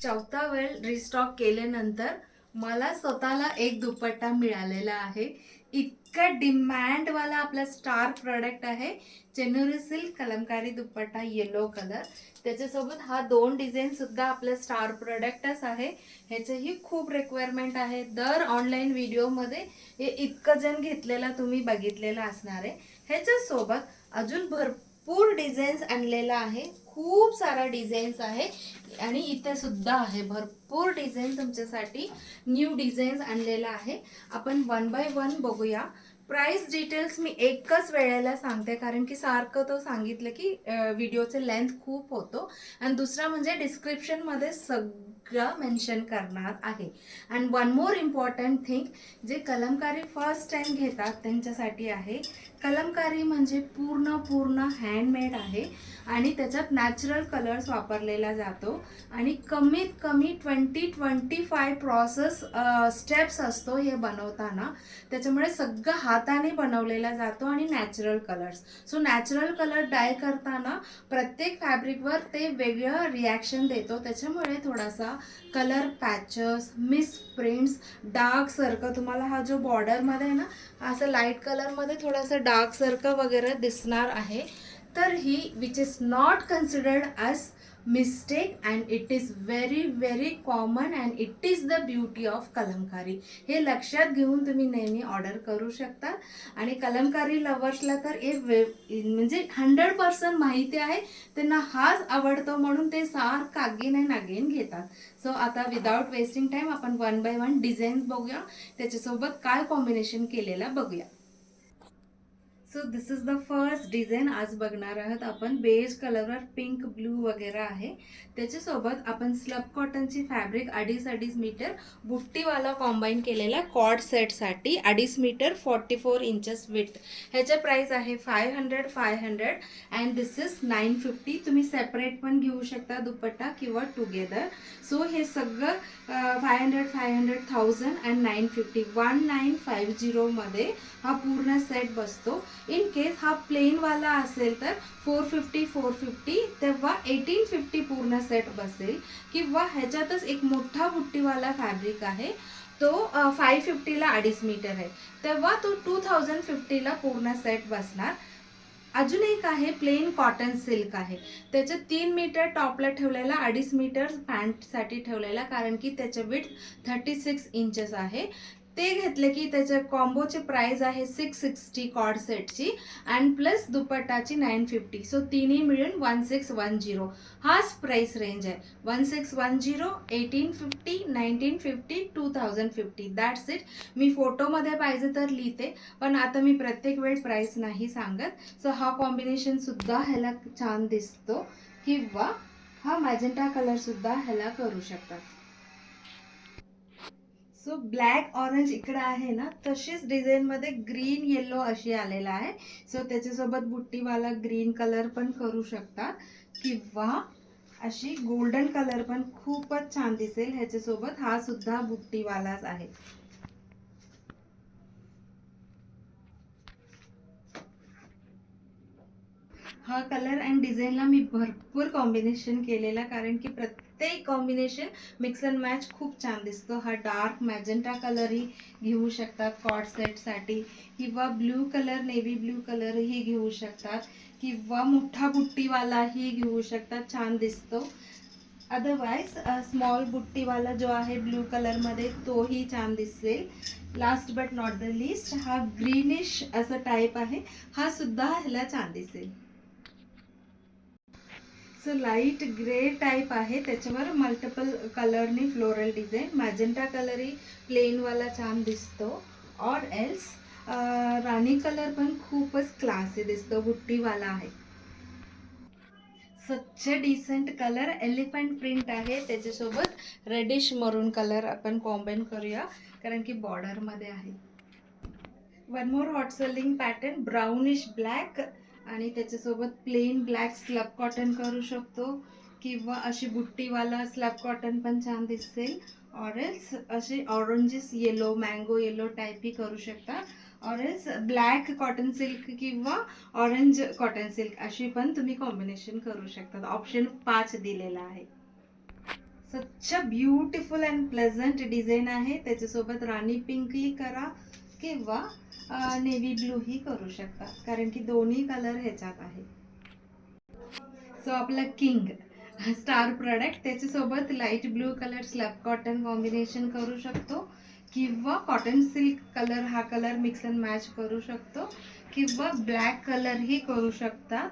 चौथा वेळ रिस्टॉक केल्यानंतर मला स्वतःला एक दुपट्टा मिळालेला आहे. इतका डिमांडवाला आपला स्टार प्रोडक्ट आहे. चेनुरी सिल्क कलमकारी दुपट्टा येलो कलर. त्याच्यासोबत हा दोन डिझाईन सुद्धा आपलं स्टार प्रोडक्टच आहे. ह्याचंही खूप रिक्वायरमेंट आहे. दर ऑनलाईन व्हिडिओमध्ये हे इतकं जण घेतलेला तुम्ही बघितलेला असणार आहे. ह्याच्यासोबत अजून भरपूर डिझाईन्स आणलेला आहे. खूप सारा डिझाईन्स आहे आणि इथे सुद्धा आहे भरपूर डिझाईन तुमच्यासाठी न्यू डिझाईन्स आणलेला आहे. आपण वन बाय वन बघूया. प्राइस डिटेल्स मी एकच वेळेला सांगते कारण की सारखं तो सांगितलं की व्हिडिओचे लेंथ खूप होतो. आणि दुसरा म्हणजे डिस्क्रिप्शनमध्ये सगळं मेन्शन करणार आहे. And one more important thing, जे कलमकारी फर्स्ट टाइम घेतात त्यांच्यासाठी आहे. कलमकारी म्हणजे पूर्ण हँडमेड आहे आणि त्याच्यात नॅचरल कलर्स वापरलेला जातो आणि कमीत कमी 20-25 प्रोसेस स्टेप्स असतो हे बनवताना. त्याच्यामुळे सगळं हाताने बनवलेला जातो आणि natural colours. So natural colour dye करताना प्रत्येक फॅब्रिकवर ते वेगळं रिॲक्शन देतो. त्याच्यामुळे थोडासा colour patches, miss prints, dark circle, तुम्हाला हा जो बॉर्डरमध्ये आहे ना असं लाईट कलरमध्ये थोडासा डार्क सर्कल वगैरे दिसणार आहे. तर ही which is not considered as mistake and it is very common and it is the beauty of Kalamkari. हे लक्षात घेऊन तुम्ही नेहमी ऑर्डर करू शकता. आणि कलमकारी लवर्सला तर म्हणजे 100% माहिती आहे, त्यांना हाच आवडतो म्हणून ते सारखं अगेन अँड अगेन घेतात. सो आता विदाउट वेस्टिंग टाइम आपण वन बाय वन डिझाईन बघूया, त्याच्यासोबत काय कॉम्बिनेशन केलेला बघूया. So this is the first design आज बघणार आहोत आपण. बेज कलरवर पिंक ब्लू वगैरे आहे. त्याच्यासोबत आपण स्लब कॉटनची फॅब्रिक 2.5 मीटर बुट्टीवाला कॉम्बाईन केलेला कॉर्ड सेटसाठी 2.5 मीटर 44 इंचेस विथ. ह्याचं प्राइस आहे 500 अँड दिस इज 950. तुम्ही सेपरेट पण घेऊ शकता दुपट्टा किंवा टुगेदर. सो हे सगळं 500, 1000 अँड 950 1950 मध्ये हा पूर्ण सेट बसतो. इन केस हा प्लेनवाला असेल तर 450 तेव्हा 1850 पूर्ण सेट बसेल. किंवा ह्याच्यातच एक मोठा बुट्टीवाला फॅब्रिक आहे तो 550ला 2.5 मीटर आहे, तेव्हा तो 2050ला पूर्ण सेट बसणार. अजून एक आहे प्लेन कॉटन सिल्क आहे. त्याचं 3 मीटर टॉपला ठेवलेला, 2.5 मीटर पॅन्टसाठी ठेवलेला, कारण की त्याचं विड्थ 36 इंचेस आहे. ते घेतले की त्याच्या कॉम्बोचे प्राइस आहे 660 कॉर्ड सेटची अँड प्लस दुपट्टाची 950. सो तिन्ही मिळून 1610 हाच प्राइस रेंज आहे. 1610, 1850, 1950, 2050. That's it. मी फोटोमध्ये पाहिजे तर लिहिते, पण आता मी प्रत्येक वेळ प्राइस नाही सांगत. सो हा कॉम्बिनेशन सुद्धा ह्याला छान दिसतो. किंवा हा मॅजेंटा कलर सुद्धा ह्याला करू शकतात. सो ब्लॅक ऑरेंज इकडे आहे ना, तशीच डिझाईनमध्ये ग्रीन येलो अशी आलेला आहे. सो त्याच्यासोबत बुट्टीवाला ग्रीन कलर पण करू शकता किंवा अशी गोल्डन कलर पण खूपच छान दिसेल ह्याच्यासोबत. हा सुद्धा बुट्टीवालाच आहे. हा कलर अँड डिझाईनला मी भरपूर कॉम्बिनेशन केलेला, कारण की प्रत्येक कॉम्बिनेशन मिक्स अँड मॅच खूप छान दिसतो. हा डार्क मॅजेंटा कलरही घेऊ शकतात कॉर्ड सेटसाठी, किंवा ब्ल्यू कलर, नेव्ही ब्ल्यू कलरही घेऊ शकतात, किंवा मोठा बुट्टीवालाही घेऊ शकतात, छान दिसतो. अदरवाइज स्मॉल बुट्टीवाला जो आहे ब्ल्यू कलरमध्ये तोही छान दिसेल. Last but not the list हा ग्रीनिश असा टाईप आहे, हा सुद्धा ह्याला छान दिसेल. सो लाईट ग्रे टाईप आहे, त्याच्यावर मल्टिपल कलरनी फ्लोरल डिझाईन. मॅजेंटा कलरही प्लेनवाला छान दिसतो. ऑर एल्स राणी कलर पण खूपच क्लासी दिसतो, बुट्टीवाला आहे. स्वच्छ डिसेंट कलर एलिफंट प्रिंट आहे, त्याच्यासोबत रेडिश मरून कलर आपण कॉम्बाईन करूया कारण की बॉर्डरमध्ये आहे. वन मोर hot selling pattern brownish black आणि त्याच्यासोबत प्लेन ब्लॅक स्लब कॉटन करू शकतो, किंवा अशी बुट्टीवाला स्लब कॉटन पण छान दिसेल. ऑरेल्स असे ऑरेंजेस येलो, मँगो येलो टाईपही करू शकता. ऑरेंज ब्लॅक कॉटन सिल्क किंवा ऑरेंज कॉटन सिल्क अशी पण तुम्ही कॉम्बिनेशन करू शकता. ऑप्शन 5 दिलेला आहे. Such beautiful and pleasant design आहे. त्याच्यासोबत राणी पिंकही करा किंवा नेव्ही ब्लूही करू शकता, कारण की दोन्ही कलर ह्याच्यात आहे. सो आपला किंग स्टार प्रोडक्ट, त्याच्यासोबत light blue colour slab cotton combination करू शकतो किंवा कॉटन सिल्क कलर, हा कलर मिक्स अँड मॅच करू शकतो किंवा ब्लॅक कलरही करू शकता.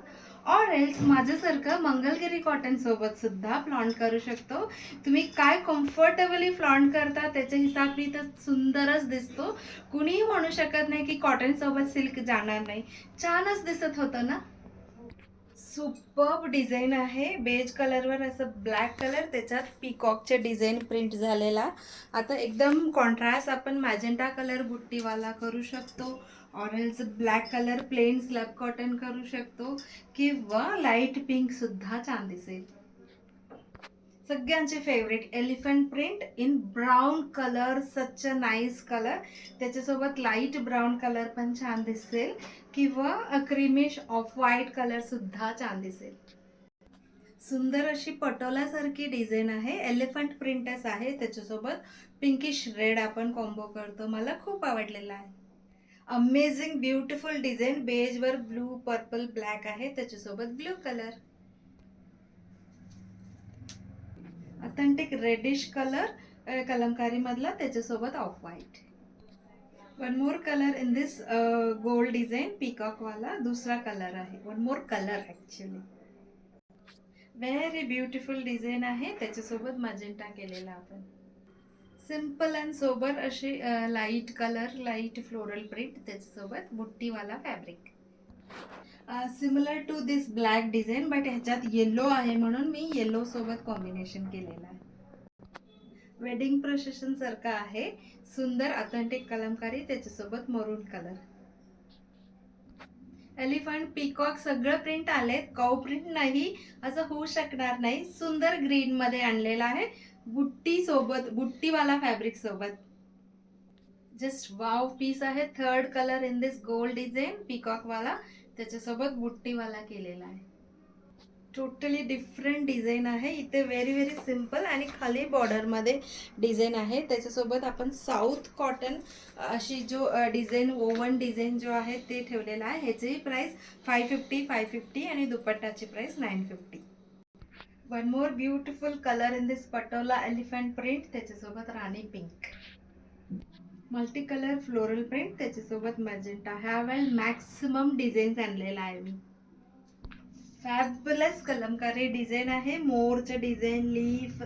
ऑर एल्स माझ्यासारखं मंगलगिरी कॉटन सोबत सुद्धा फ्लॉन्ट करू शकतो. तुम्ही काय कम्फर्टेबली फ्लॉन्ट करता त्याच्या हिसाबी तर सुंदरच दिसतो. कुणीही म्हणू शकत नाही की कॉटन सोबत सिल्क जाणार नाही. छानच दिसत होतं ना. सुपर्ब डिझाईन आहे. बेज कलरवर असं ब्लॅक कलर, त्याच्यात पीकॉकचे डिझाईन प्रिंट झालेला. आता एकदम कॉन्ट्रास्ट आपण मॅजेंटा कलर बुट्टीवाला करू शकतो, orange black colour plain slub cotton करू शकतो किंवा लाईट पिंक सुद्धा छान दिसेल. सगळ्यांचे favourite elephant print in brown colour, such a nice colour. त्याच्यासोबत लाईट ब्राऊन कलर पण छान दिसेल किंवा क्रीमिश ऑफ व्हाईट कलर सुद्धा छान दिसेल. सुंदर अशी पटोलासारखी डिझाईन आहे. एलिफंट प्रिंटच आहे. त्याच्यासोबत पिंकिश रेड आपण कॉम्बो करतो. मला खूप आवडलेला आहे. Amazing beautiful design. बेजवर ब्लू पर्पल ब्लॅक आहे, त्याच्यासोबत blue colour. Authentic reddish colour Kalamkari मधला, त्याच्यासोबत off white. One more colour in this gold design peacock वाला, दुसरा कलर आहे. One more colour actually very beautiful design आहे. त्याच्यासोबत मजेंटा केलेला आपण. सिंपल अँड सोबर अशी light colour, light floral print, त्याच्यासोबत बुट्टीवाला fabric. Similar to this black design, but ह्याच्यात येलो आहे म्हणून मी येलो सोबत कॉम्बिनेशन केलेलं आहे. वेडिंग प्रोसेशन सारखा आहे. सुंदर ऑथेंटिक कलमकारी, त्याच्यासोबत मरून कलर. एलिफंट पीकॉक सगळं प्रिंट आलेत. काऊ प्रिंट नाही असं होऊ शकणार नाही. सुंदर ग्रीन मध्ये आणलेला आहे बुट्टी सोबत, बुट्टीवाला फॅब्रिक सोबत. जस्ट वाव पीस आहे. Third colour in this gold design peacock वाला, त्याच्यासोबत बुट्टीवाला केलेला आहे. टोटली डिफरंट डिझाईन आहे. इथे व्हेरी व्हेरी सिम्पल आणि खाली बॉर्डरमध्ये डिझाईन आहे. त्याच्यासोबत आपण साऊथ कॉटन अशी जो डिझाईन, ओवन डिझाईन जो आहे ते ठेवलेला आहे. ह्याचीही प्राइस 550 आणि दुपट्टाची price 950. One more beautiful colour in this Patola elephant print, त्याच्यासोबत rani pink. Multi colour floral print, त्याच्यासोबत मॅजेंटा. ह्या वेळ मॅक्सिमम डिझाईन्स आणलेला आहे मी. फॅबुलस कलमकारी डिझाईन आहे. मोरचं डिझाईन, लीफ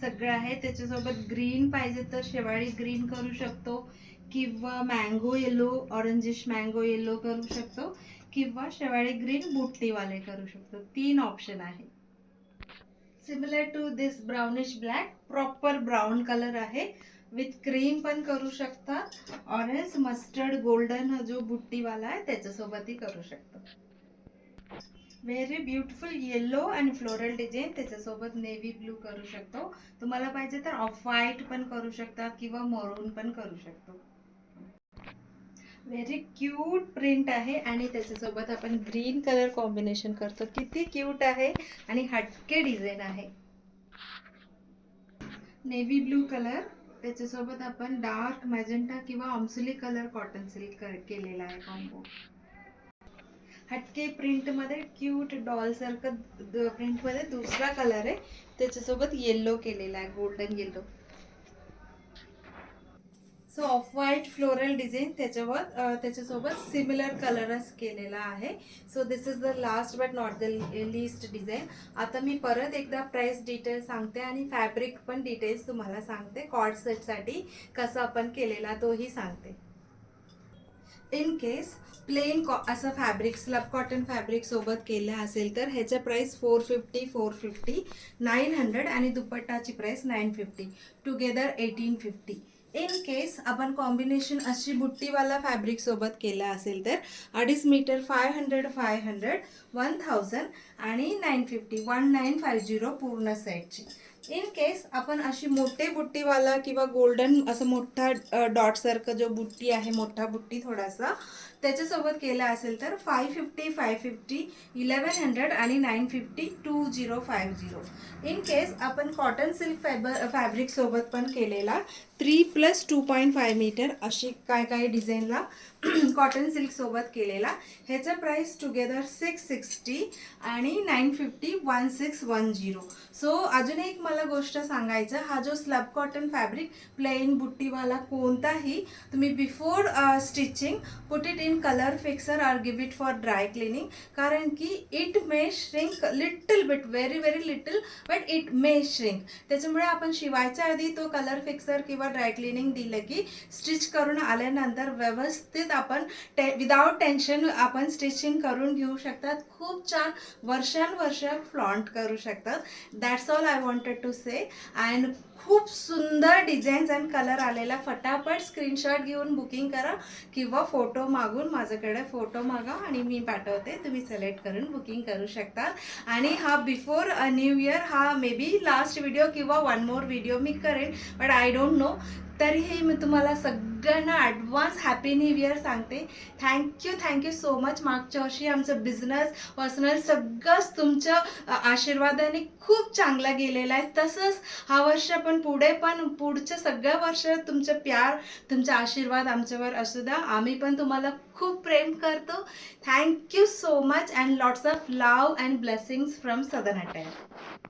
सगळं आहे. त्याच्यासोबत ग्रीन पाहिजे तर शेवाळी ग्रीन करू शकतो किंवा mango yellow, orangish mango yellow करू शकतो किंवा शेवाळी ग्रीन बुट्टीवाले करू शकतो. 3 ऑप्शन आहे. Similar to this brownish black, proper brown colour आहे. विथ क्रीम पण करू शकता. ऑरेंज मस्टर्ड गोल्डन जो बुट्टीवाला आहे त्याच्यासोबतही करू शकतो. Very beautiful yellow and floral design, त्याच्यासोबत नेव्ही ब्लू करू शकतो. तुम्हाला पाहिजे तर ऑफ व्हाईट पण करू शकता किंवा मरून पण करू शकतो. व्हेरी क्यूट प्रिंट आहे आणि त्याच्यासोबत आपण ग्रीन कलर कॉम्बिनेशन करतो. किती क्यूट आहे आणि हटके डिझाईन आहे. नेव्ही ब्लू कलर, त्याच्यासोबत आपण डार्क मॅजेंटा किंवा ऑम्सुली कलर कॉटन सिल्क केलेला आहे कॉम्बो. हटके प्रिंट मध्ये, क्यूट डॉल सारखं प्रिंट मध्ये दुसरा कलर आहे. त्याच्यासोबत येलो केलेला आहे, golden yellow. So off white floral design, त्याच्यासोबत सिमिलर कलरच केलेला आहे. So this is the last but not the list design. आता मी परत एकदा प्राइस डिटेल्स सांगते आणि फॅब्रिक पण डिटेल्स तुम्हाला सांगते. कॉर्ड सेटसाठी कसं आपण केलेला तोही सांगते. इन केस प्लेन असं फॅब्रिक, स्लब कॉटन फॅब्रिक सोबत केलं असेल तर ह्याचं प्राइस 450, 900 आणि दुपट्टाची प्राइस 950, टुगेदर 1850. इन केस आपण कॉम्बिनेशन अशी बुट्टीवाला फॅब्रिक सोबत केलं असेल तर 2.5 मीटर 500, 1000 आणि 950, 1950 पूर्ण सेटची. इन केस आपण अशी मोठे बुट्टीवाला किंवा गोल्डन असं मोठा डॉट सारखं जो बुट्टी आहे, मोठा बुट्टी थोडासा, त्याच्यासोबत केलं असेल तर 550, 550, 1100 आणि 950, 2050. इन केस आपण कॉटन सिल्क फॅब्रिक सोबत पण केलेला 3+2.5 मीटर अशी काय डिझाईनला कॉटन सिल्क सोबत केलेला, ह्याचा प्राइस टुगेदर 660 आणि 950, 1610. सो अजून एक मला गोष्ट सांगायचं, हा जो स्लब कॉटन फॅब्रिक प्लेन बुट्टीवाला कोणताही तुम्ही before stitching put it in colour fixer और give it for dry cleaning, कारण की it may shrink little bit, very very little, but it may shrink. त्याच्यामुळे आपण शिवायच्या आधी तो कलर फिक्सर किंवा ड्राय क्लिनिंग दिलं की स्टिच करून आल्यानंतर व्यवस्थित आपण विदाउट टेन्शन आपण स्टिचिंग करून घेऊ शकतात. खूप छान वर्षानुवर्ष फ्लॉन्ट करू शकतात. That's all I wanted to say. And खूप सुंदर डिझाईन्स अँड कलर आलेला. फटाफट स्क्रीनशॉट घेऊन बुकिंग करा किंवा फोटो मागून माझ्याकडे फोटो मागा आणि मी पाठवते, तुम्ही सिलेक्ट करून बुकिंग करू शकता. आणि हा बिफोर न्यू इयर, हा मे बी लास्ट व्हिडिओ किंवा वन मोर व्हिडिओ मी करेन, बट आय डोंट नो. तरीही मी तुम्हाला सगळ्यांना ॲडव्हान्स हॅपी न्यू इयर सांगते. Thank you so much. मागच्या वर्षी आमचं बिझनेस पर्सनल सगळंच तुमच्या आशीर्वादाने खूप चांगला गेलेला आहे. तसंच हा वर्ष पण पुढच्या सगळ्या वर्षात तुमचं प्यार, तुमचा आशीर्वाद आमच्यावर असू द्या. आम्ही पण तुम्हाला खूप प्रेम करतो. Thank you so much and lots of love and blessings from southern attire.